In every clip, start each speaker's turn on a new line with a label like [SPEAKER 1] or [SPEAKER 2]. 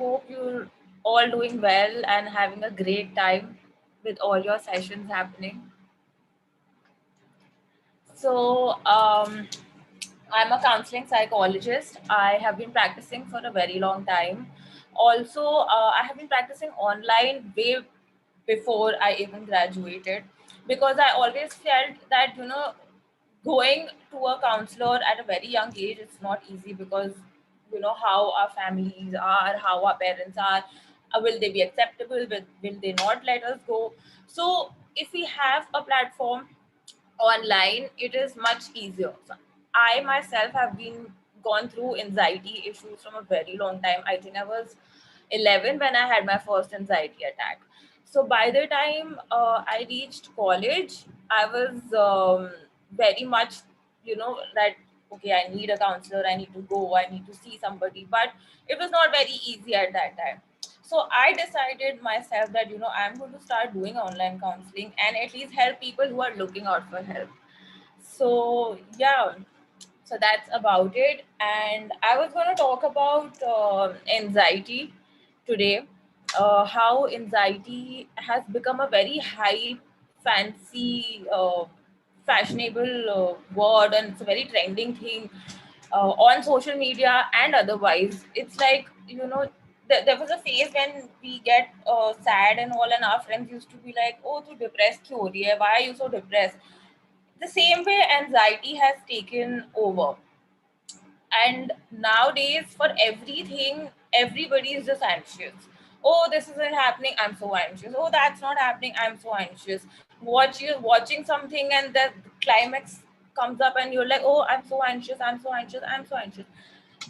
[SPEAKER 1] hope you're all doing well and having a great time with all your sessions happening. So, I'm a counseling psychologist. I have been practicing for a very long time. Also, I have been practicing online way before I even graduated because I always felt that, going to a counselor at a very young age, it's not easy because, how our families are, how our parents are. Will they be acceptable? Will they not let us go? So, if we have a platform online, it is much easier. So I myself have been gone through anxiety issues from a very long time. I think I was 11 when I had my first anxiety attack. So by the time I reached college, I was very much, that okay, I need a counselor, I need to go, I need to see somebody, but it was not very easy at that time. So I decided myself that I'm going to start doing online counseling and at least help people who are looking out for help. So yeah, so that's about it. And I was going to talk about anxiety today. How anxiety has become a very high, fancy, fashionable word, and it's a very trending thing on social media and otherwise. It's like, there was a phase when we get sad and all, and our friends used to be like, "Oh, too depressed, kyun ho rahi hai? Why are you so depressed?" The same way anxiety has taken over, and nowadays for everything everybody is just anxious. Oh, this isn't happening, I'm so anxious. Oh, that's not happening, I'm so anxious. You're watching something and the climax comes up and you're like, oh, I'm so anxious, I'm so anxious, I'm so anxious.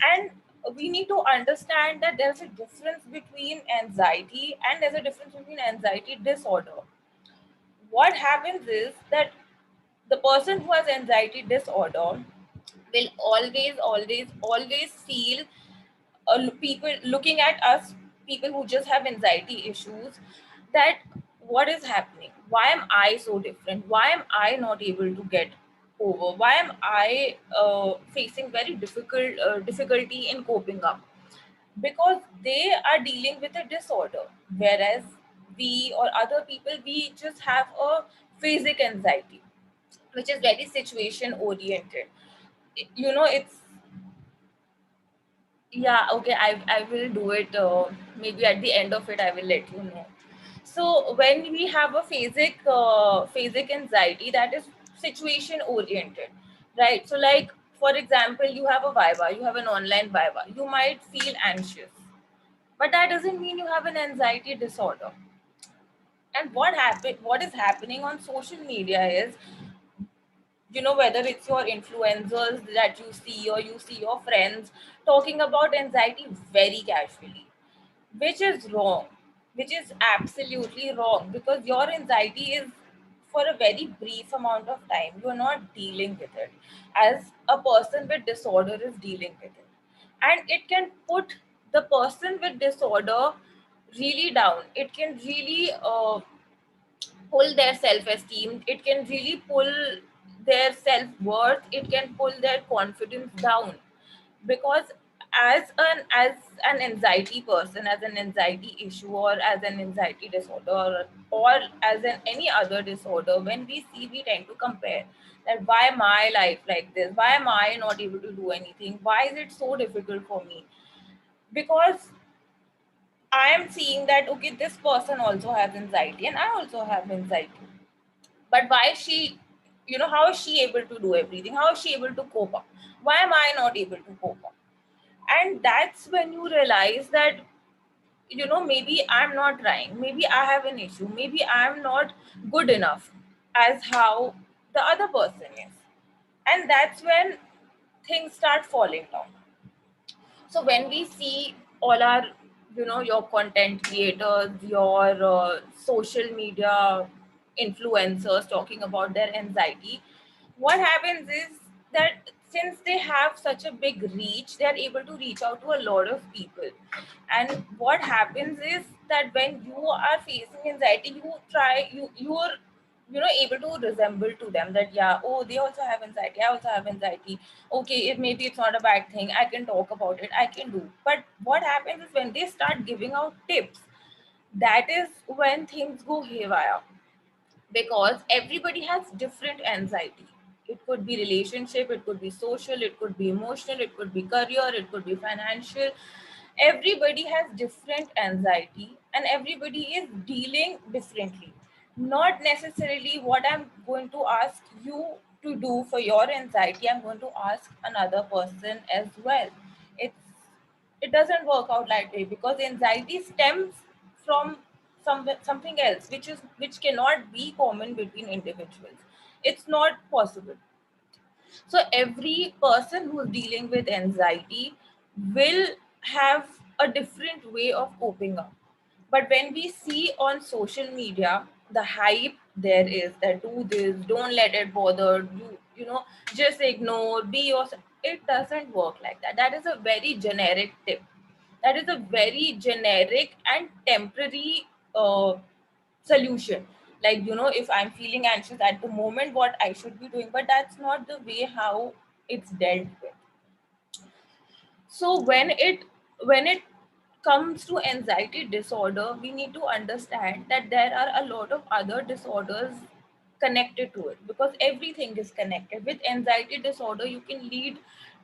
[SPEAKER 1] And we need to understand that there's a difference between anxiety and there's a difference between anxiety disorder. What happens is that the person who has anxiety disorder will always feel people looking at us, people who just have anxiety issues, that what is happening? Why am I so different? Why am I not able to get over? Why am I facing very difficulty in coping up? Because they are dealing with a disorder, whereas we or other people, we just have a physic anxiety, which is very situation oriented. It's yeah, okay, I will do it. Maybe at the end of it I will let you know. So when we have a phasic anxiety, that is situation oriented, right? So like, for example, you have a viva, you have an online viva, you might feel anxious, but that doesn't mean you have an anxiety disorder. And what is happening on social media is, whether it's your influencers that you see or you see your friends talking about anxiety very casually, which is wrong, which is absolutely wrong, because your anxiety is for a very brief amount of time. You're not dealing with it as a person with disorder is dealing with it. And it can put the person with disorder really down. It can really pull their self-esteem, it can really pull their self-worth, it can pull their confidence down. Because as an anxiety person, as an anxiety issue, or as an anxiety disorder, or as an any other disorder, when we see, we tend to compare that why my life like this, why am I not able to do anything, why is it so difficult for me? Because I am seeing that okay, this person also has anxiety and I also have anxiety, but why is she, how is she able to do everything, how is she able to cope up, why am I not able to cope up? And that's when you realize that, maybe I'm not trying, maybe I have an issue, maybe I'm not good enough as how the other person is. And that's when things start falling down. So when we see all our, your content creators, your social media influencers talking about their anxiety, what happens is that since they have such a big reach, they are able to reach out to a lot of people. And what happens is that when you are facing anxiety, you're able to resemble to them, that yeah, oh, they also have anxiety, I also have anxiety. Okay, if maybe it's not a bad thing, I can talk about it, I can do. But what happens is when they start giving out tips, that is when things go haywire, because everybody has different anxiety. It could be relationship, it could be social, it could be emotional, it could be career, it could be financial. Everybody has different anxiety and everybody is dealing differently. Not necessarily what I'm going to ask you to do for your anxiety, I'm going to ask another person as well. It doesn't work out that way, because anxiety stems from something else, which cannot be common between individuals. It's not possible. So every person who's dealing with anxiety will have a different way of coping up. But when we see on social media the hype there is, that do this, don't let it bother you, just ignore, be yourself. It doesn't work like that. That is a very generic tip. That is a very generic and temporary solution. Like, if I'm feeling anxious at the moment, what I should be doing, but that's not the way how it's dealt with. So when it comes to anxiety disorder, we need to understand that there are a lot of other disorders connected to it, because everything is connected. With anxiety disorder, you can lead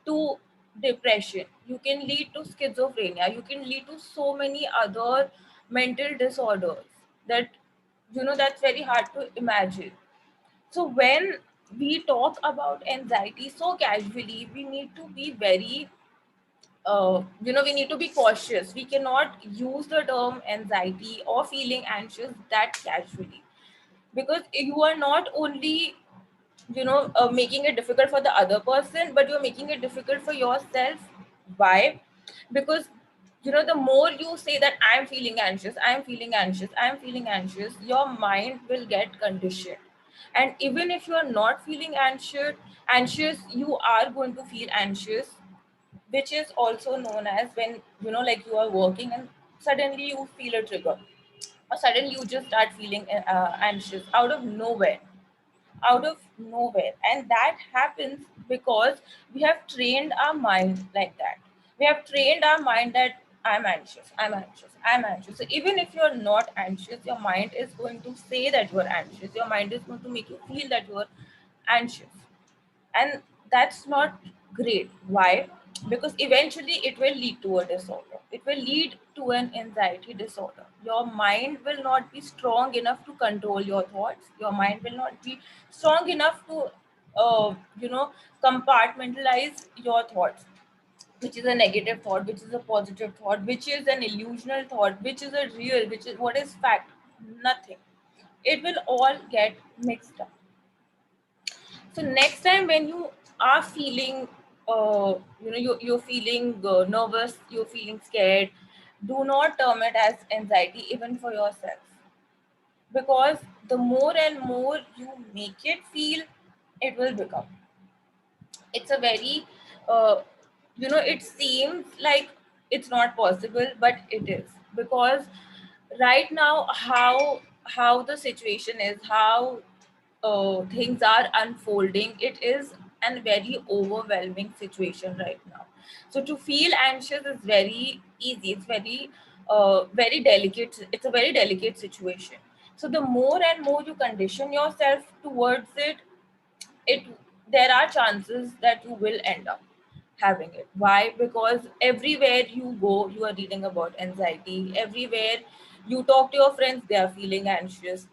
[SPEAKER 1] to depression, you can lead to schizophrenia, you can lead to so many other mental disorders that that's very hard to imagine. So when we talk about anxiety so casually, we need to be very we need to be cautious. We cannot use the term anxiety or feeling anxious that casually, because you are not only making it difficult for the other person, but you're making it difficult for yourself. Why? Because the more you say that I'm feeling anxious, I'm feeling anxious, I'm feeling anxious, your mind will get conditioned. And even if you are not feeling anxious, you are going to feel anxious, which is also known as when like you are working and suddenly you feel a trigger, or suddenly you just start feeling anxious out of nowhere. And that happens because we have trained our mind like that. We have trained our mind that I'm anxious, I'm anxious, I'm anxious. So even if you're not anxious, your mind is going to say that you're anxious, your mind is going to make you feel that you're anxious. And that's not great. Why? Because eventually it will lead to a disorder, it will lead to an anxiety disorder. Your mind will not be strong enough to control your thoughts, your mind will not be strong enough to uh, you know compartmentalize your thoughts, which is a negative thought, which is a positive thought, which is an illusional thought, which is a real, which is what is fact. Nothing. It will all get mixed up. So next time when you are feeling, you're feeling nervous, you're feeling scared, do not term it as anxiety, even for yourself, because the more and more you make it feel, it will become. It's a very, it seems like it's not possible, but it is, because right now how the situation is, how things are unfolding, it is a very overwhelming situation right now. So to feel anxious is very easy, it's very delicate, it's a very delicate situation. So the more and more you condition yourself towards it, there are chances that you will end up having it. Why? Because everywhere you go, you are reading about anxiety. Everywhere you talk to your friends, they are feeling anxious.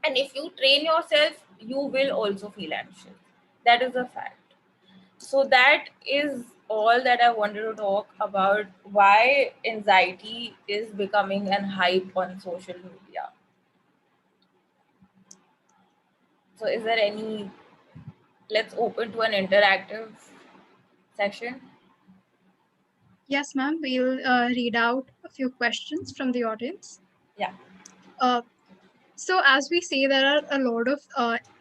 [SPEAKER 1] And if you train yourself, you will also feel anxious. That is a fact. So that is all that I wanted to talk about, why anxiety is becoming an hype on social media. So is there any, let's open to an interactive session.
[SPEAKER 2] Yes, ma'am. We'll read out a few questions from the audience.
[SPEAKER 1] Yeah.
[SPEAKER 2] Uh, so, as we see, there are a lot of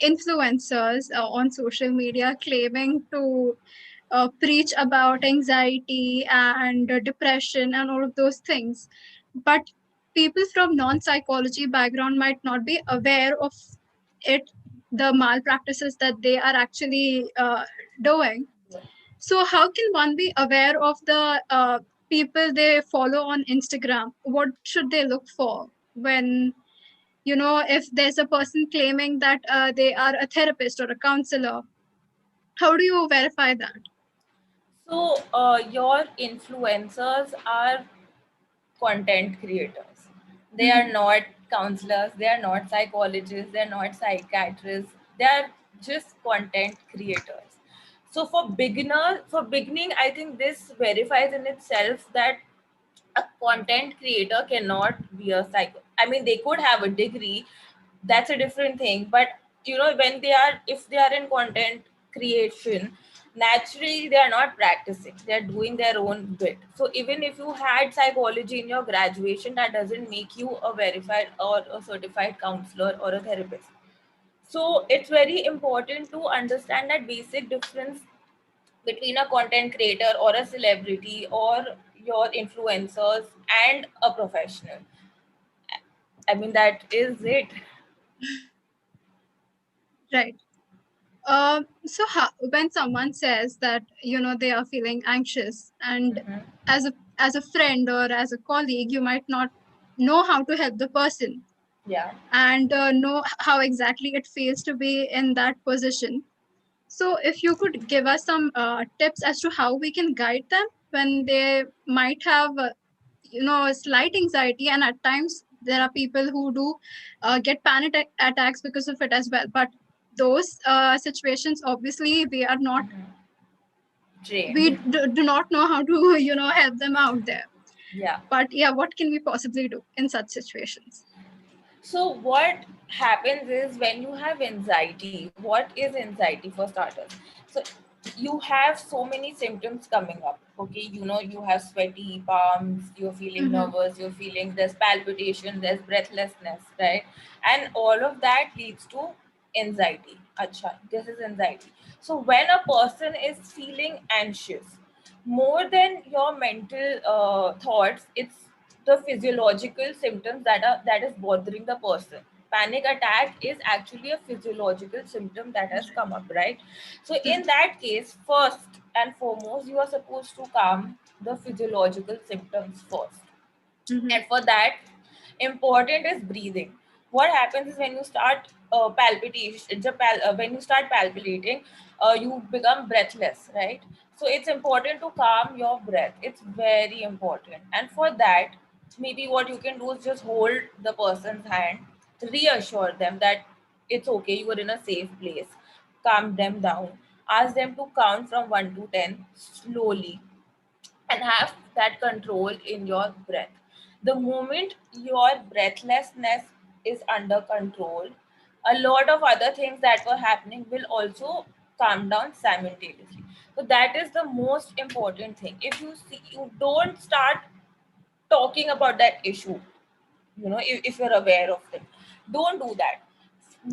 [SPEAKER 2] influencers on social media claiming to preach about anxiety and depression and all of those things. But people from non psychology background might not be aware of the malpractices that they are actually doing. So how can one be aware of the people they follow on Instagram? What should they look for when, if there's a person claiming that they are a therapist or a counselor? How do you verify that?
[SPEAKER 1] So your influencers are content creators. They are
[SPEAKER 2] Mhm.
[SPEAKER 1] not counselors, they are not psychologists, they're not psychiatrists, they are just content creators. So for beginning, I think this verifies in itself that a content creator cannot be a psycho. I mean, they could have a degree, that's a different thing. But when they are, if they are in content creation, naturally they are not practicing. They are doing their own bit. So even if you had psychology in your graduation, that doesn't make you a verified or a certified counselor or a therapist. So it's very important to understand that basic difference between a content creator or a celebrity or your influencers and a professional. I mean, that is it.
[SPEAKER 2] Right. So when someone says that they are feeling anxious, and
[SPEAKER 1] Mhm.
[SPEAKER 2] as a friend or as a colleague, you might not know how to help the person
[SPEAKER 1] Yeah.
[SPEAKER 2] and know how exactly it feels to be in that position. So if you could give us some tips as to how we can guide them when they might have a slight anxiety, and at times there are people who do get panic attacks because of it as well, but those situations, obviously we are not,
[SPEAKER 1] Trained.
[SPEAKER 2] we do not know how to help them out there.
[SPEAKER 1] Yeah.
[SPEAKER 2] But yeah, what can we possibly do in such situations?
[SPEAKER 1] So what happens is when you have anxiety, what is anxiety for starters? So you have so many symptoms coming up. Okay, you have sweaty palms, you're feeling
[SPEAKER 2] Mm-hmm.
[SPEAKER 1] nervous, you're feeling there's palpitation, there's breathlessness, right? And all of that leads to anxiety. Acha, this is anxiety. So when a person is feeling anxious, more than your mental thoughts, it's the physiological symptoms that is bothering the person. Panic attack is actually a physiological symptom that has come up, right? So in that case, first and foremost, you are supposed to calm the physiological symptoms first.
[SPEAKER 2] Mm-hmm.
[SPEAKER 1] And for that, important is breathing. What happens is when you start palpitation, when you start palpitating, you become breathless, right? So it's important to calm your breath. It's very important. And for that, maybe what you can do is just hold the person's hand, reassure them that it's okay, you are in a safe place, calm them down, ask them to count from 1 to 10 slowly, and have that control in your breath. The moment your breathlessness is under control, a lot of other things that were happening will also calm down simultaneously. So that is the most important thing. If you see, you don't start talking about that issue, if you're aware of it, don't do that.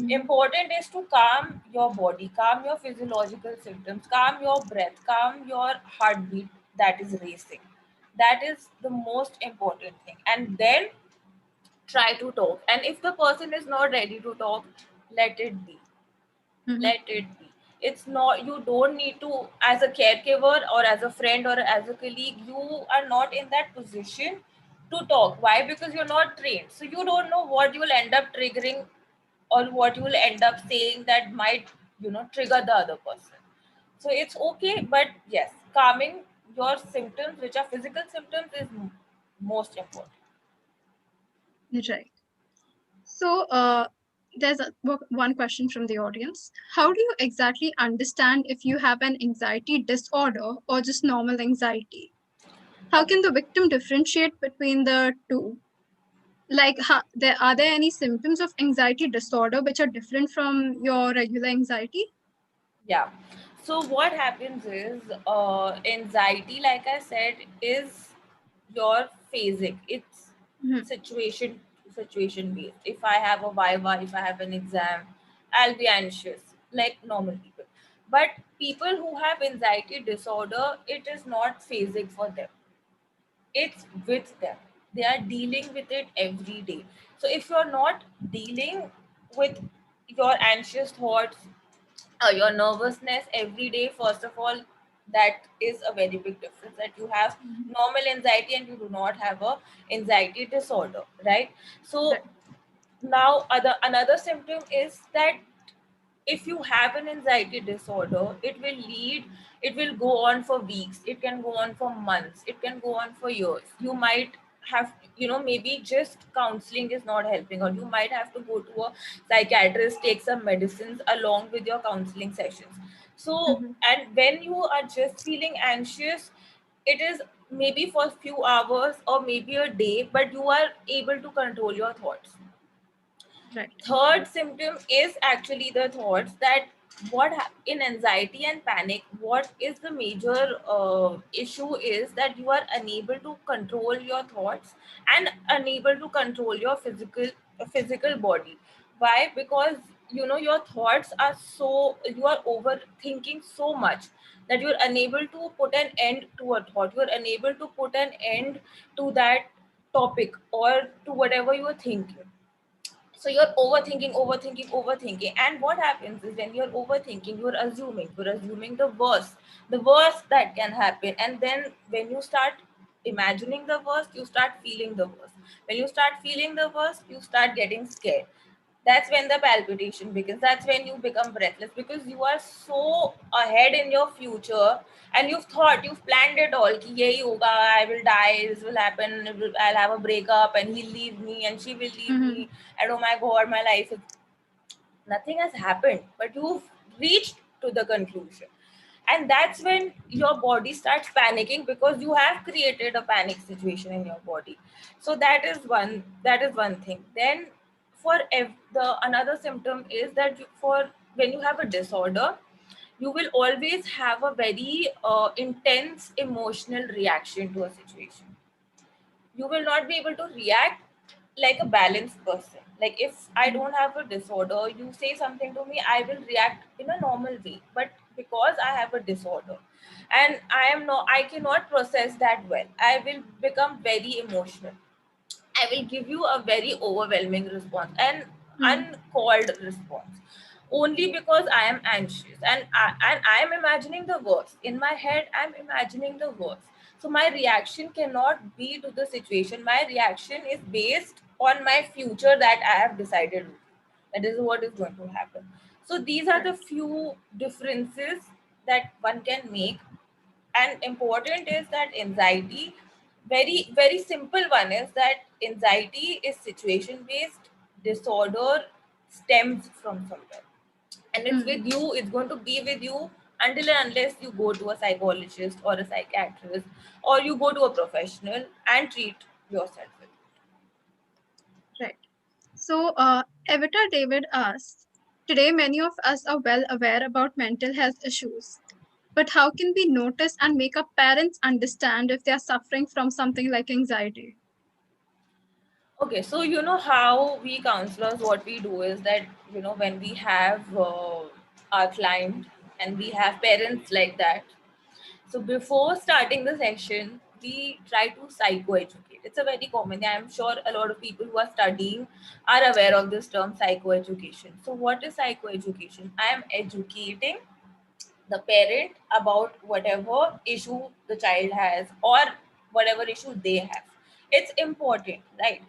[SPEAKER 1] Important is to calm your body, calm your physiological symptoms, calm your breath, calm your heartbeat that is racing. That is the most important thing. And then try to talk. And if the person is not ready to talk, let it be.
[SPEAKER 2] Mm-hmm.
[SPEAKER 1] Let it be. It's not, you don't need to, as a caregiver or as a friend or as a colleague, you are not in that position to talk. Why? Because you're not trained, so you don't know what you will end up triggering or what you will end up saying that might trigger the other person. So it's okay, but yes, calming your symptoms, which are physical symptoms, is most important.
[SPEAKER 2] Right. So, there's one question from the audience. How do you exactly understand if you have an anxiety disorder or just normal anxiety? How
[SPEAKER 1] Okay.
[SPEAKER 2] can the victim differentiate between the two? Like, are there any symptoms of anxiety disorder which are different from your regular anxiety?
[SPEAKER 1] Yeah. So what happens is anxiety, like I said, is your phasic. It's
[SPEAKER 2] Mhm.
[SPEAKER 1] situation situation based. If I have a viva, if I have an exam, I'll be anxious like normal people. But people who have anxiety disorder, it is not phasic for them. It's with them. They are dealing with it every day. So if you're not dealing with your anxious thoughts, your nervousness every day, first of all, that is a very big difference, that you have
[SPEAKER 2] Mhm.
[SPEAKER 1] normal anxiety and you do not have a anxiety disorder, right? So
[SPEAKER 2] Right.
[SPEAKER 1] now another symptom is that if you have an anxiety disorder, it will go on for weeks, it can go on for months, it can go on for years. You might have, maybe just counseling is not helping, or you might have to go to a psychiatrist, take some medicines along with your counseling sessions. So,
[SPEAKER 2] Mhm.
[SPEAKER 1] and when you are just feeling anxious, it is maybe for a few hours or maybe a day, but you are able to control your thoughts.
[SPEAKER 2] Right.
[SPEAKER 1] Third symptom is actually the thoughts, that in anxiety and panic, what is the major issue is that you are unable to control your thoughts and unable to control your physical body. Why? Because your thoughts are so, you are overthinking so much that you're unable to put an end to a thought, you're unable to put an end to that topic or to whatever you are thinking. So you're overthinking, and what happens is, when you're overthinking, you're assuming the worst that can happen. And then when you start imagining the worst, you start feeling the worst. When you start feeling the worst, you start getting scared. That's when the palpitation begins. That's when you become breathless, because you are so ahead in your future, and you've planned it all. Ki yehi hoga, I will die, this will happen, I'll have a breakup, and he'll leave me, and she will leave
[SPEAKER 2] Mhm.
[SPEAKER 1] me, and oh my god, my life is, nothing has happened, but you've reached to the conclusion. And that's when your body starts panicking, because you have created a panic situation in your body. So that is one thing. Then the another symptom is that for when you have a disorder, you will always have a very intense emotional reaction to a situation. You will not be able to react like a balanced person. Like, if I
[SPEAKER 2] Mhm.
[SPEAKER 1] don't have a disorder, you say something to me, I will react in a normal way. But because I have a disorder, and I cannot process that well, I will become very emotional. I will give you a very overwhelming response, an
[SPEAKER 2] Mhm.
[SPEAKER 1] uncalled response, only because I am anxious, and I am imagining the worst. In my head, I'm imagining the worst. So my reaction cannot be to the situation. My reaction is based on my future that I have decided. That is what is going to happen. So these are the
[SPEAKER 2] Right.
[SPEAKER 1] few differences that one can make. And important is that anxiety, very very simple one, is that anxiety is situation based, disorder stems from somewhere, and it's
[SPEAKER 2] Mhm.
[SPEAKER 1] with you, it's going to be with you until and unless you go to a psychologist or a psychiatrist, or you go to a professional and treat yourself with
[SPEAKER 2] Right. So, Evita David asks, today many of us are well aware about mental health issues, but how can we notice and make our parents understand if they are suffering from something like anxiety?
[SPEAKER 1] it. Okay, so how we counselors, what we do is that, when we have our client and we have parents like that. So before starting the session, we try to psychoeducate. It's a very common thing. I'm sure a lot of people who are studying are aware of this term psychoeducation. So what is psychoeducation? I am educating the parent about whatever issue the child has, or whatever issue they have. It's important, right?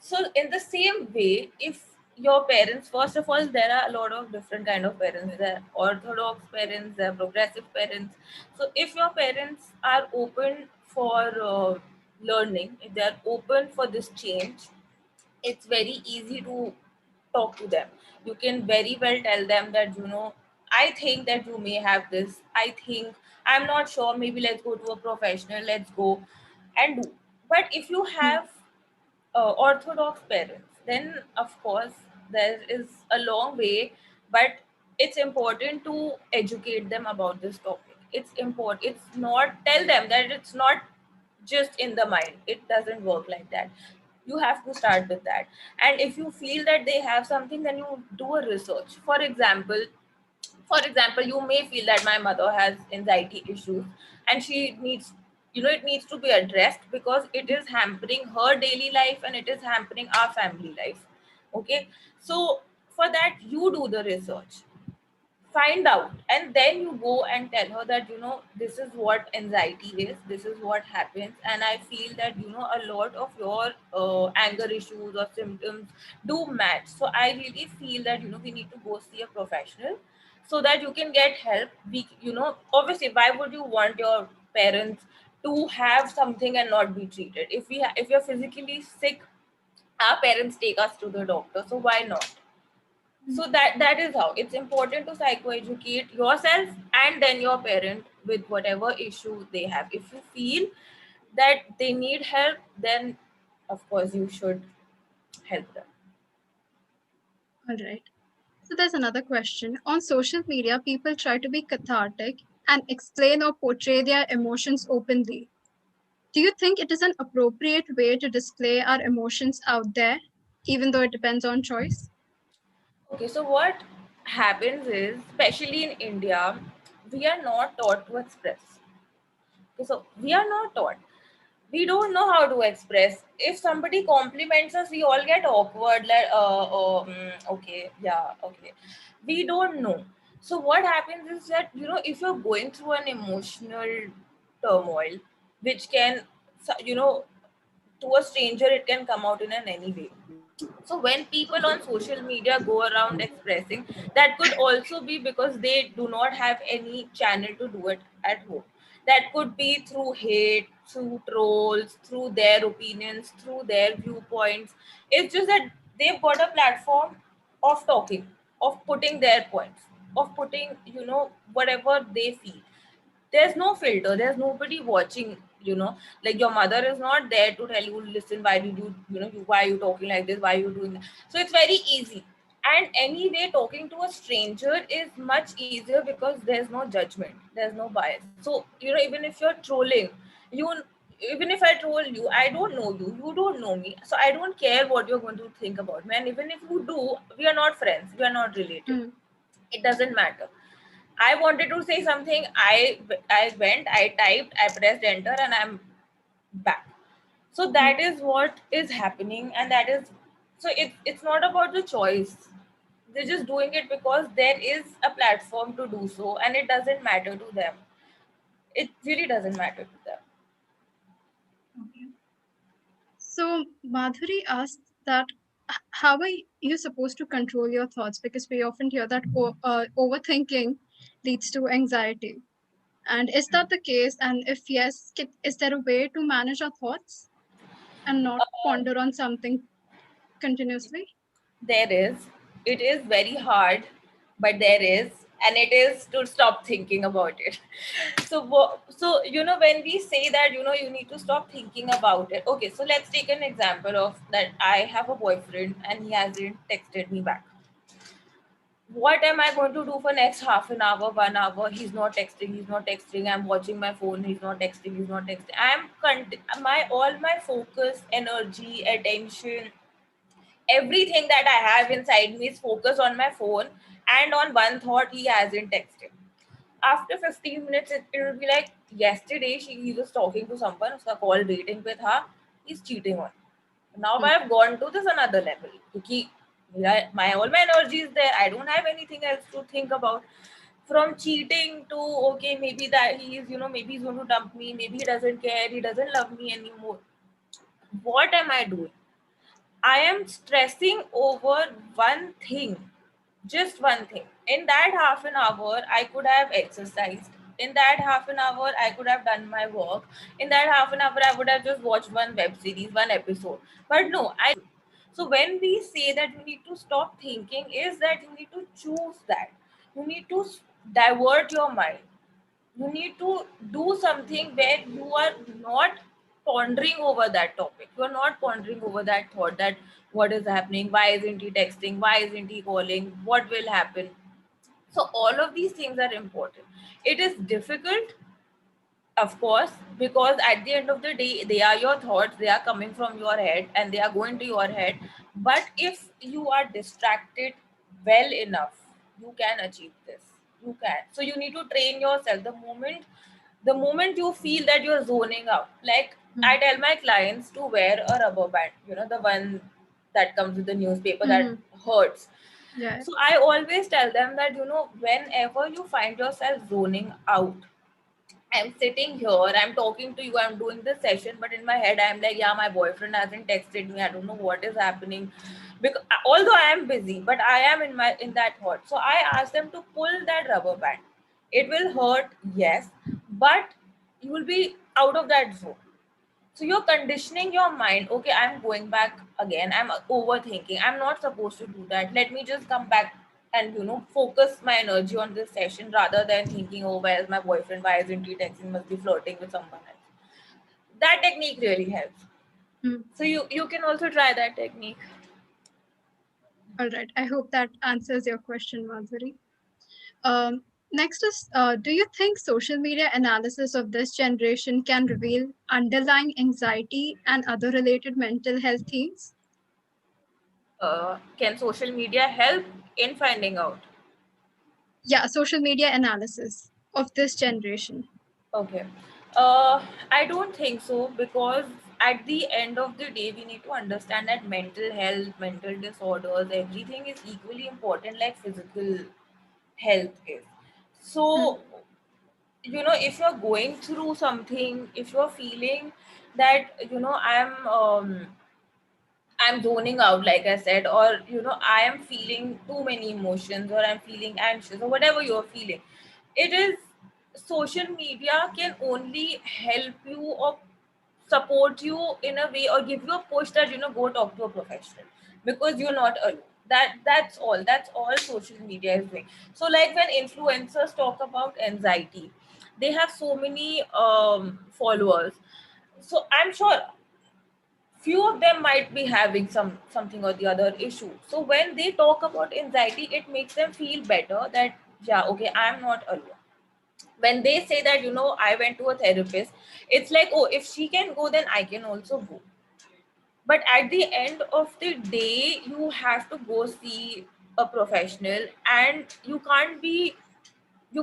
[SPEAKER 1] So in the same way, if your parents, first of all, there are a lot of different kind of parents. There are orthodox parents, there are progressive parents. So if your parents are open for learning, if they are open for this change, it's very easy to talk to them. You can very well tell them that, I think that you may have this, I think, I'm not sure, maybe let's go to a professional, let's go and do. But if you
[SPEAKER 2] Mhm.
[SPEAKER 1] have orthodox parents, then of course there is a long way, but it's important to educate them about this topic. It's important. It's not, tell them that it's not just in the mind. It doesn't work like that. You have to start with that. And if you feel that they have something, then you do a research. For example, you may feel that my mother has anxiety issues, and she needs, it needs to be addressed, because it is hampering her daily life and it is hampering our family life. Okay. So for that, you do the research, find out, and then you go and tell her that, this is what anxiety is, this is what happens, and I feel that, a lot of your anger issues or symptoms do match. So I really feel that, we need to go see a professional so that you can get help. Obviously, why would you want your parents to have something and not be treated? If you're physically sick, our parents take us to the doctor, so why not? So that is how it's important to psychoeducate yourself and then your parent with whatever issue they have. If you feel that they need help, then of course you should help them.
[SPEAKER 2] All right. So there's another question. On social media, people try to be cathartic and explain or portray their emotions openly. Do you think it is an appropriate way to display our emotions out there, even though it depends on choice?
[SPEAKER 1] Okay, so what happens is, especially in India, we are not taught to express. Okay, so we are not taught, we don't know how to express. If somebody compliments us, we all get awkward, like okay, yeah, okay, we don't know. So what happens is that, if you're going through an emotional turmoil, which can, to a stranger it can come out in an any way. So when people on social media go around expressing, that could also be because they do not have any channel to do it at home. That could be through hate, through trolls, through their opinions, through their viewpoints. It's just that they've got a platform of talking, of putting their points, of putting, whatever they feel. There's no filter, there's nobody watching, like your mother is not there to tell you, listen, why did you, why are you talking like this, why are you doing that? So it's very easy. And anyway, talking to a stranger is much easier because there's no judgment, there's no bias. So, even if you're trolling, you even if I troll you, I don't know you, you don't know me, so I don't care what you're going to think about me. And even if you do, we are not friends, we are not related.
[SPEAKER 2] Mm.
[SPEAKER 1] It doesn't matter. I wanted to say something. I went, I typed, I pressed enter, and I'm back. So that is what is happening, and that is, so it's not about the choice. They're just doing it because there is a platform to do so, and it doesn't matter to them. It really doesn't matter to them.
[SPEAKER 2] Okay. So Madhuri asked that how are you supposed to control your thoughts? Because we often hear that overthinking leads to anxiety. And is that the case? And if yes, is there a way to manage our thoughts and not ponder on something continuously?
[SPEAKER 1] There is. It is very hard, but there is, and it is to stop thinking about it. So when we say that, you need to stop thinking about it. Okay, so let's take an example of that. I have a boyfriend and he hasn't texted me back. What am I going to do for next half an hour, 1 hour? He's not texting. He's not texting. I'm watching my phone. He's not texting. He's not texting. My all my focus, energy, attention, everything that I have inside me is focused on my phone and on one thought, he hasn't texted. After 15 minutes, it will be like, yesterday he was talking to someone, uska call waiting with her, he's cheating on. Now
[SPEAKER 2] Mm.
[SPEAKER 1] I've gone to this another level. Because my all my energy is there. I don't have anything else to think about. From cheating to, okay, maybe that maybe he's going to dump me, maybe he doesn't care, he doesn't love me anymore. What am I doing? I am stressing over one thing, just one thing. In that half an hour, I could have exercised. In that half an hour, I could have done my work. In that half an hour, I would have just watched one web series, one episode. But no, I. So when we say that you need to stop thinking, is that you need to choose that. You need to divert your mind. You need to do something where you are not pondering over that topic. You are not pondering over that thought that what is happening, why isn't he texting, why isn't he calling, what will happen. So all of these things are important. It is difficult, of course, because at the end of the day, they are your thoughts, they are coming from your head and they are going to your head. But if you are distracted well enough, you can achieve this. You can. So you need to train yourself. The moment you feel that you're zoning out, like I tell my clients to wear a rubber band, the one that comes with the newspaper that
[SPEAKER 2] Mhm.
[SPEAKER 1] hurts.
[SPEAKER 2] Yeah.
[SPEAKER 1] So I always tell them that, whenever you find yourself zoning out, I'm sitting here, I'm talking to you, I'm doing this session, but in my head, I'm like, yeah, my boyfriend hasn't texted me. I don't know what is happening. Because although I am busy, but I am in that thought. So I asked them to pull that rubber band. It will hurt, yes, but you will be out of that zone. So you're conditioning your mind. Okay, I'm going back again. I'm overthinking. I'm not supposed to do that. Let me just come back and focus my energy on this session rather than thinking, oh, where's my boyfriend? Why isn't he texting? Must be flirting with someone else. That technique really helps.
[SPEAKER 2] Mm.
[SPEAKER 1] So you can also try that technique.
[SPEAKER 2] All right. I hope that answers your question, Madhuri. Next is, do you think social media analysis of this generation can reveal underlying anxiety and other related mental health themes?
[SPEAKER 1] Can social media help in finding out?
[SPEAKER 2] Yeah, social media analysis of this generation.
[SPEAKER 1] Okay. I don't think so, because at the end of the day, we need to understand that mental health, mental disorders, everything is equally important like physical health is.
[SPEAKER 2] Mm.
[SPEAKER 1] So, if you're going through something, if you're feeling that, I'm zoning out, like I said, or I am feeling too many emotions, or I'm feeling anxious, or whatever you're feeling. It is social media can only help you or support you in a way, or give you a push that go talk to a professional, because you're not alone. That's all social media is doing. So like when influencers talk about anxiety, they have so many followers. So I'm sure few of them might be having something or the other issue. So when they talk about anxiety, it makes them feel better that, yeah, okay, I'm not alone. When they say that, I went to a therapist, it's like, oh, if she can go, then I can also go. But at the end of the day, you have to go see a professional, and you can't you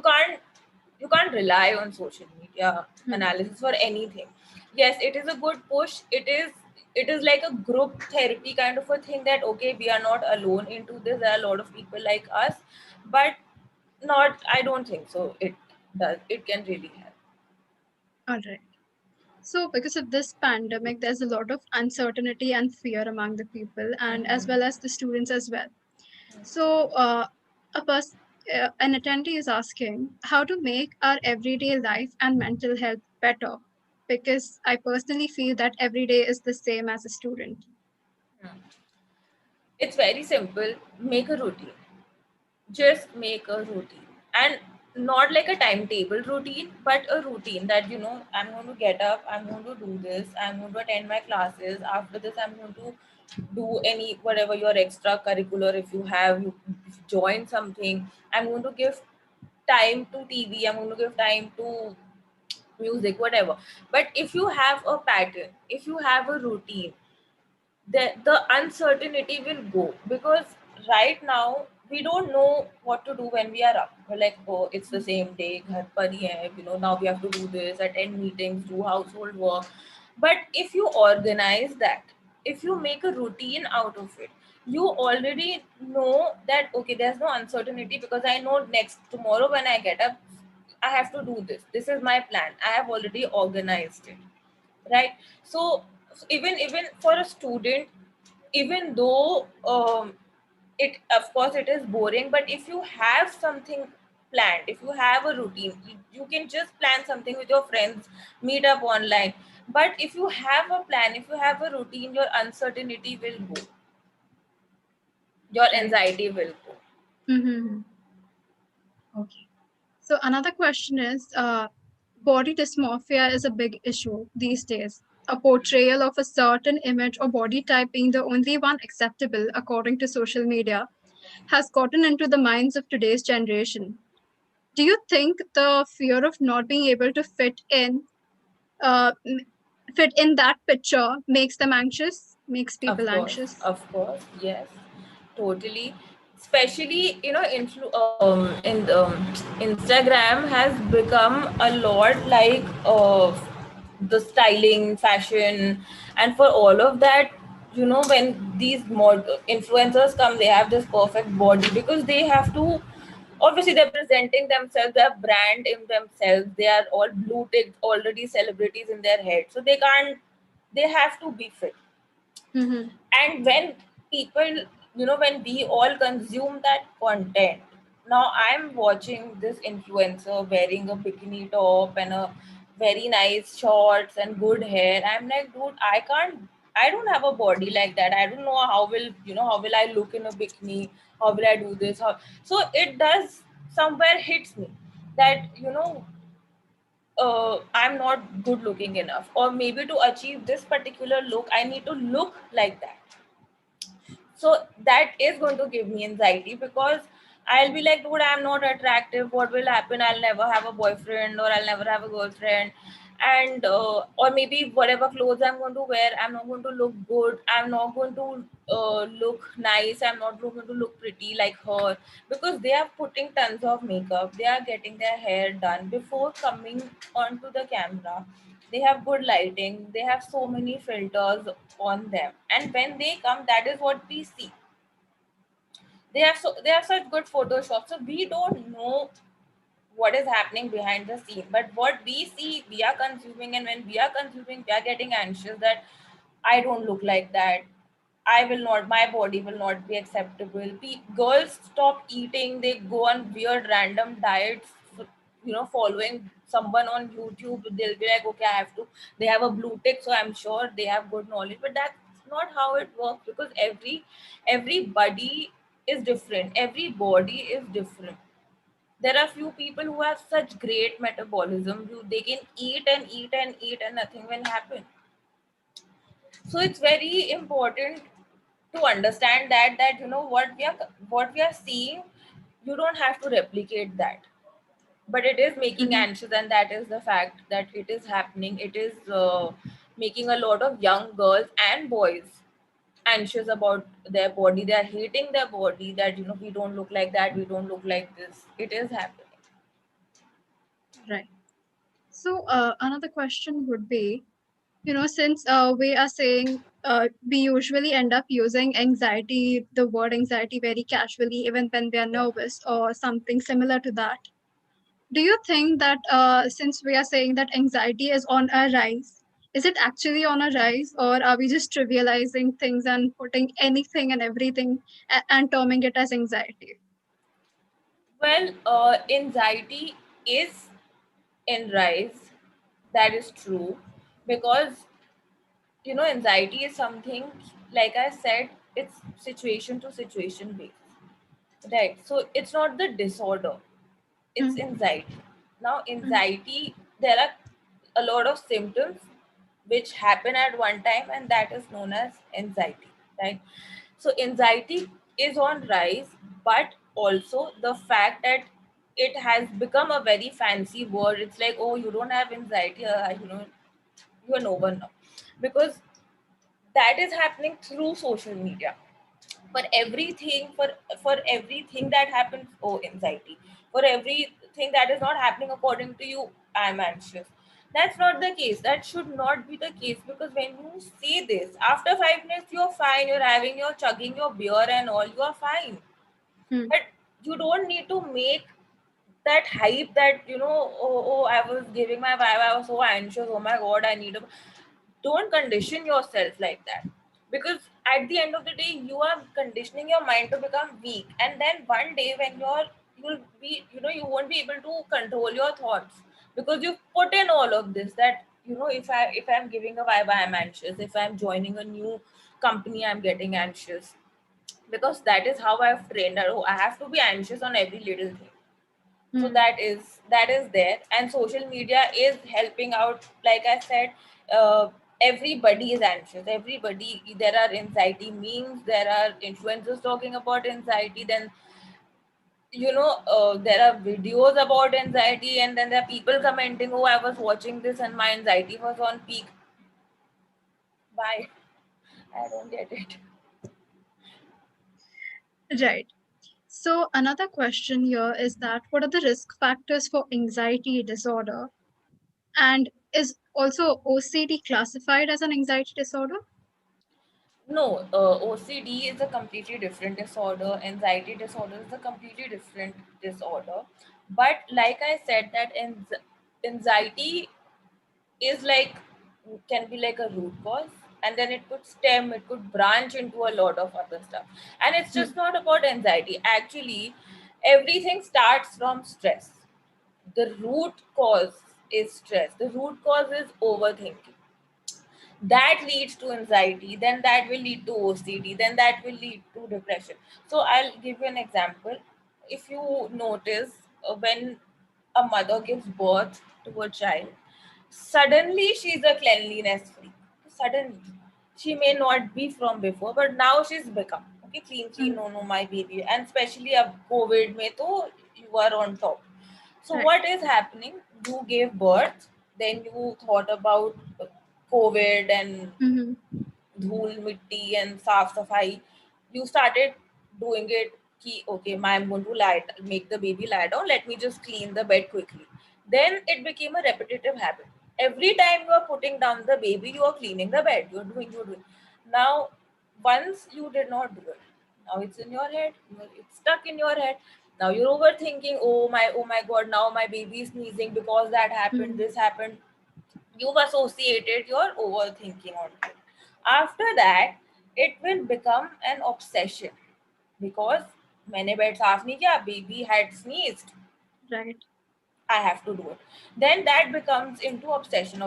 [SPEAKER 1] can't rely on social media
[SPEAKER 2] Mm.
[SPEAKER 1] analysis for anything. Yes, it is a good push. It is like a group therapy kind of a thing, that okay, we are not alone into this, there are a lot of people like us. But not, I don't think so it can really help.
[SPEAKER 2] All right. So, because of this pandemic, there's a lot of uncertainty and fear among the people, and as well as the students as well. So, an attendee is asking how to make our everyday life and mental health better, because I personally feel that every day is the same as a student.
[SPEAKER 1] It's very simple. Make a routine. Just make a routine, and not like a timetable routine, but a routine that, I'm going to get up, I'm going to do this, I'm going to attend my classes, after this I'm going to do any whatever your extracurricular, if you have, you join something. I'm going to give time to TV, I'm going to give time to music, whatever. But if you have a pattern, if you have a routine, the uncertainty will go. Because right now we don't know what to do when we are up. We're like, oh, it's the same day, ghar par hi hai, now we have to do this, attend meetings, do household work. But if you organize that, if you make a routine out of it, you already know that, okay, there's no uncertainty, because I know next tomorrow when I get up, I have to do this. This is my plan. I have already organized it, right? So even for a student, even though it, of course, it is boring, but if you have something planned, if you have a routine, you can just plan something with your friends, meet up online. But if you have a plan, if you have a routine, your uncertainty will go, your
[SPEAKER 2] Right.
[SPEAKER 1] anxiety will go.
[SPEAKER 2] Mm-hmm. Okay. So another question is, body dysmorphia is a big issue these days. A portrayal of a certain image or body type being the only one acceptable according to social media has gotten into the minds of today's generation. Do you think the fear of not being able to uh, m- fit in that picture makes them anxious, makes people anxious?
[SPEAKER 1] Of course, yes, totally. Especially, in Instagram has become a lot like the styling, fashion, and for all of that, when these influencers come, they have this perfect body because they have to, obviously they're presenting themselves, they're brand in themselves, they are all blue ticked already celebrities in their head, so they can't, they have to be fit.
[SPEAKER 2] Mm-hmm.
[SPEAKER 1] And when people, when we all consume that content, now I'm watching this influencer wearing a bikini top and a very nice shorts and good hair, I'm like, dude, I don't have a body like that, I don't know how will, how will I look in a bikini, how will I do this, so it does somewhere hits me that, I'm not good looking enough, or maybe to achieve this particular look I need to look like that. So that is going to give me anxiety because I'll be like, dude, I'm not attractive, what will happen, I'll never have a boyfriend or I'll never have a girlfriend. And or maybe whatever clothes I'm going to wear, I'm not going to look good, I'm not going to look nice, I'm not going to look pretty like her, because they are putting tons of makeup, they are getting their hair done before coming onto the camera, they have good lighting, they have so many filters on them, and when they come, that is what we see. They have such good photoshop, so we don't know what is happening behind the scene, but what we see we are consuming, and when we are consuming we are getting anxious that I don't look like that, I will not, my body will not be acceptable. Girls stop eating, they go on weird random diets, following someone on YouTube. They'll be like, okay, I have to, they have a blue tick, so I'm sure they have good knowledge. But that's not how it works, because everybody is different, every body is different. There are few people who have such great metabolism, they can eat and eat and eat and nothing will happen. So it's very important to understand that what we are seeing, you don't have to replicate that, but it is making
[SPEAKER 2] Mm-hmm.
[SPEAKER 1] anxious, and that is the fact that it is happening. It is making a lot of young girls and boys anxious about their body, they are hating their body, that we don't look like that, we don't look like this. It is happening.
[SPEAKER 2] Right. So another question would be, since we are saying we usually end up using anxiety, the word anxiety very casually, even when we are nervous or something similar to that. Do you think that since we are saying that anxiety is on a rise, is it actually on a rise, or are we just trivializing things and putting anything and everything and terming it as anxiety?
[SPEAKER 1] Well, anxiety is in rise, that is true, because anxiety is something, like I said, it's situation to situation based, right? So it's not the disorder, it's
[SPEAKER 2] Mm-hmm.
[SPEAKER 1] anxiety. Now anxiety, there are a lot of symptoms which happen at one time, and that is known as anxiety, right? So anxiety is on rise, but also the fact that it has become a very fancy word. It's like, oh, you don't have anxiety, you are no one now, because that is happening through social media. For everything, for everything that happens, oh, anxiety. For everything that is not happening according to you, I'm anxious. That's not the case, that should not be the case, because when you say this, after 5 minutes you're fine, you're having your chugging your beer and all, you are fine. But you don't need to make that hype that, oh, I was giving my vibe, I was so anxious, oh my god, I need a, don't condition yourself like that, because at the end of the day you are conditioning your mind to become weak, and then one day when you'll be, you won't be able to control your thoughts, because you've put in all of this, that if I'm giving a vibe, I'm anxious, if I'm joining a new company, I'm getting anxious, because that is how I've trained that, oh, I have to be anxious on every little thing. So
[SPEAKER 2] Mm-hmm.
[SPEAKER 1] that is there, and social media is helping out, like I said. Everybody is anxious, everybody, there are anxiety memes, there are influencers talking about anxiety, then there are videos about anxiety, and then there are people commenting, oh, I was watching this and my anxiety was on peak. Bye. I don't get it.
[SPEAKER 2] Right. So another question here is that what are the risk factors for anxiety disorder? And is also OCD classified as an anxiety disorder?
[SPEAKER 1] No, OCD is a completely different disorder. Anxiety disorder is a completely different disorder. But like I said, that anxiety is like, can be like a root cause, and then it could stem, it could branch into a lot of other stuff. And it's
[SPEAKER 2] Hmm.
[SPEAKER 1] just not about anxiety. Actually, everything starts from stress. The root cause is stress. The root cause is overthinking. That leads to anxiety, then that will lead to OCD, then that will lead to depression. So I'll give you an example. If you notice, when a mother gives birth to a child, suddenly she's a cleanliness freak. Suddenly, she may not be from before, but now she's become okay, clean, clean,
[SPEAKER 2] Hmm.
[SPEAKER 1] no, no, my baby. And especially a COVID mein to you are on top. So
[SPEAKER 2] Right.
[SPEAKER 1] what is happening? You gave birth, then you thought about COVID and
[SPEAKER 2] Mm-hmm.
[SPEAKER 1] धूल मिट्टी and साफ सफाई. You started doing it कि okay, I'm going to make the baby lie down, let me just clean the bed quickly. Then it became a repetitive habit. Every time you are putting down the baby, you are cleaning the bed, you're doing. Now once you did not do it, now it's in your head, it's stuck in your head. Now you're overthinking, oh my god, now my baby is sneezing because that happened,
[SPEAKER 2] Hmm.
[SPEAKER 1] this happened. You've associated your overthinking on it. After that, it will become an obsession because मैंने bed साफ नहीं किया, baby had sneezed,
[SPEAKER 2] Right.
[SPEAKER 1] I have to do it. Then that becomes into obsession,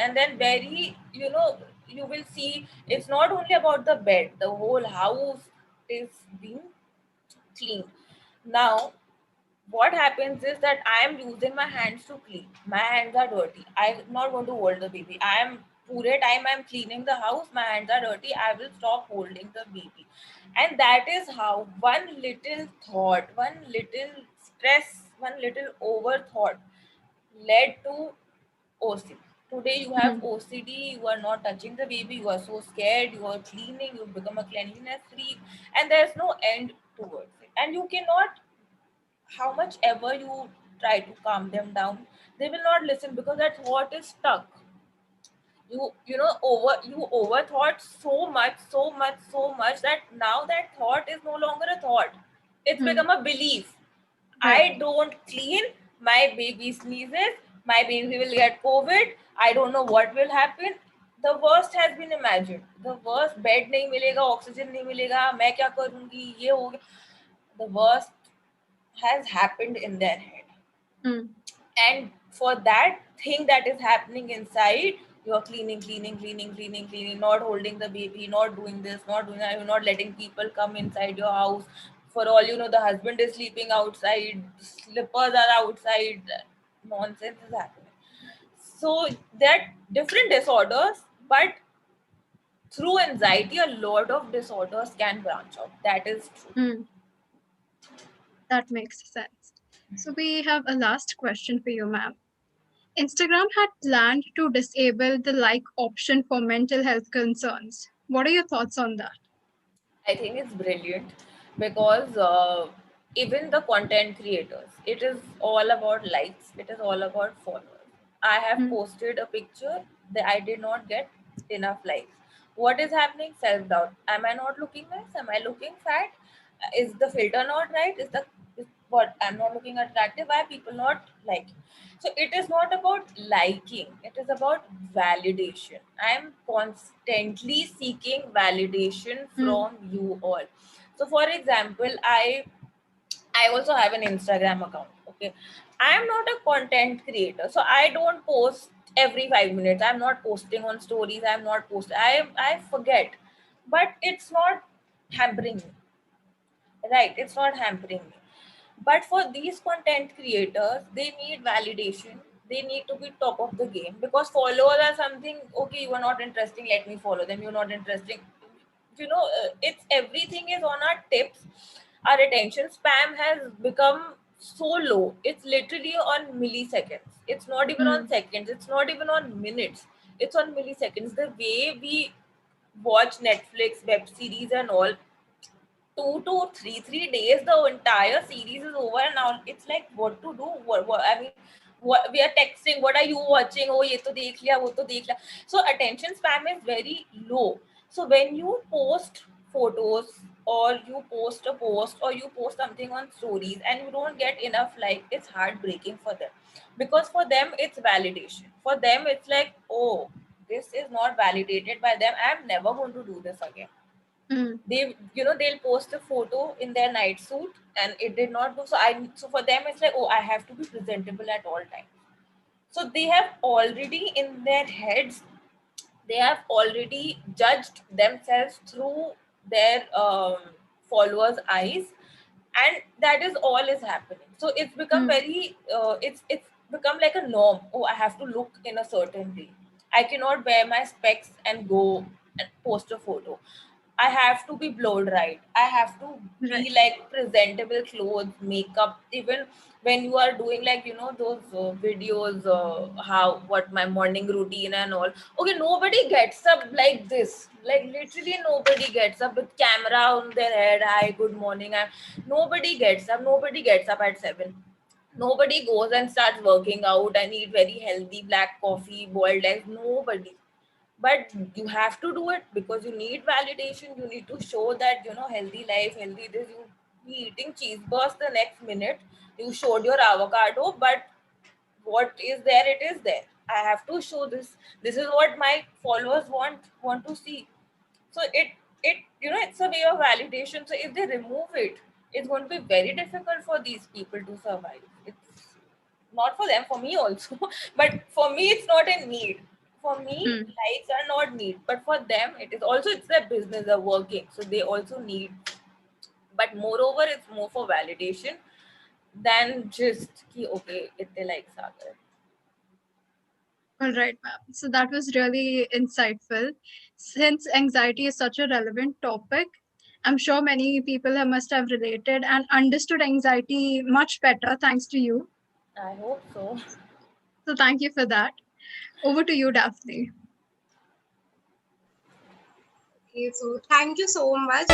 [SPEAKER 1] and then very, you will see it's not only about the bed, the whole house is being cleaned. Now what happens is that I am using my hands to clean. My hands are dirty. I'm not going to hold the baby. I am pure time I'm cleaning the house. My hands are dirty. I will stop holding the baby. And that is how one little thought, one little stress, one little overthought led to OCD. Today you have
[SPEAKER 2] Hmm.
[SPEAKER 1] OCD, you are not touching the baby, you are so scared, you are cleaning, you become a cleanliness freak, and there's no end towards it. And you cannot, how much ever you try to calm them down, they will not listen because that thought is stuck. You overthought so much that now that thought is no longer a thought, it's
[SPEAKER 2] Hmm.
[SPEAKER 1] become a belief.
[SPEAKER 2] Right.
[SPEAKER 1] I don't clean, my baby sneezes, my baby will get COVID, I don't know what will happen. The worst has been imagined. The worst, bed नहीं मिलेगा, oxygen नहीं मिलेगा, मैं क्या करूंगी, ये हो गया. The worst has happened in their head.
[SPEAKER 2] Hmm.
[SPEAKER 1] And for that thing that is happening inside, you are cleaning, not holding the baby, not doing this, not doing that, you're not letting people come inside your house. For all you know, the husband is sleeping outside, slippers are outside, nonsense is happening. So there are different disorders, but through anxiety a lot of disorders can branch out, that is true.
[SPEAKER 2] Hmm. That makes sense. So we have a last question for you, ma'am. Instagram had planned to disable the like option for mental health concerns. What are your thoughts on that?
[SPEAKER 1] I think it's brilliant because even the content creators, it is all about likes, it is all about followers. I have
[SPEAKER 2] Hmm.
[SPEAKER 1] posted a picture that I did not get enough likes. What is happening? Self doubt. Am I not looking nice? Am I looking fat? Is the filter not right? Is what I'm not looking attractive? Why are people not liking? So it is not about liking, it is about validation. I'm constantly seeking validation
[SPEAKER 2] Hmm.
[SPEAKER 1] from you all. So for example, I also have an Instagram account. Okay. I am not a content creator. So I don't post every 5 minutes. I'm not posting on stories. I'm not posting. I forget. But it's not hampering me. Right. It's not hampering me. But for these content creators, they need validation. They need to be top of the game because followers are something, okay, you are not interesting, let me follow them. You're not interesting. It's everything is on our tips. Our attention span has become so low. It's literally on milliseconds. It's not even on
[SPEAKER 2] Hmm.
[SPEAKER 1] seconds. It's not even on minutes. It's on milliseconds. The way we watch Netflix, web series, and all, 2 to 3 days the entire series is over, and now it's like what to do, what I mean, what we are texting, what are you watching, oh ye to dekh liya, wo to dekh liya. So attention span is very low. So when you post photos, or you post a post, or you post something on stories and you don't get enough like, it's heartbreaking for them, because for them it's validation. For them it's like, oh, this is not validated by them, I'm never going to do this again.
[SPEAKER 2] Mm.
[SPEAKER 1] They, they'll post a photo in their night suit and it did not go. So for them it's like, oh, I have to be presentable at all times. So they have already in their heads, they have already judged themselves through their followers eyes, and that is all is happening. So it's become
[SPEAKER 2] Mm.
[SPEAKER 1] very it's become like a norm. Oh, I have to look in a certain way, I cannot wear my specs and go and post a photo, I have to be blowed right, I have to be
[SPEAKER 2] Right.
[SPEAKER 1] like presentable clothes, makeup, even when you are doing like, those videos, how, what my morning routine and all. Okay, nobody gets up like this, like literally nobody gets up with camera on their head, hi, good morning, nobody gets up, nobody gets up at 7, nobody goes and starts working out and eat very healthy black coffee, boiled eggs, nobody. But you have to do it because you need validation, you need to show that, healthy life, healthy this, you be eating cheeseburgers the next minute, you showed your avocado, but what is there, it is there, I have to show this, this is what my followers want to see. So it it's a way of validation. So if they remove it, it's going to be very difficult for these people to survive. It's not for them, for me also. But for me it's not a need. For me,
[SPEAKER 2] Mm.
[SPEAKER 1] likes are not need, but for them it is also, it's their business, they're working, so they also need. But moreover, it's more for validation than just ki, okay, itte likes are there.
[SPEAKER 2] All right, ma'am. So that was really insightful. Since anxiety is such a relevant topic, I'm sure many people must have related and understood anxiety much better thanks to you.
[SPEAKER 1] I hope so.
[SPEAKER 2] So thank you for that. Over to you, Daphne.
[SPEAKER 3] Okay, so thank you so much.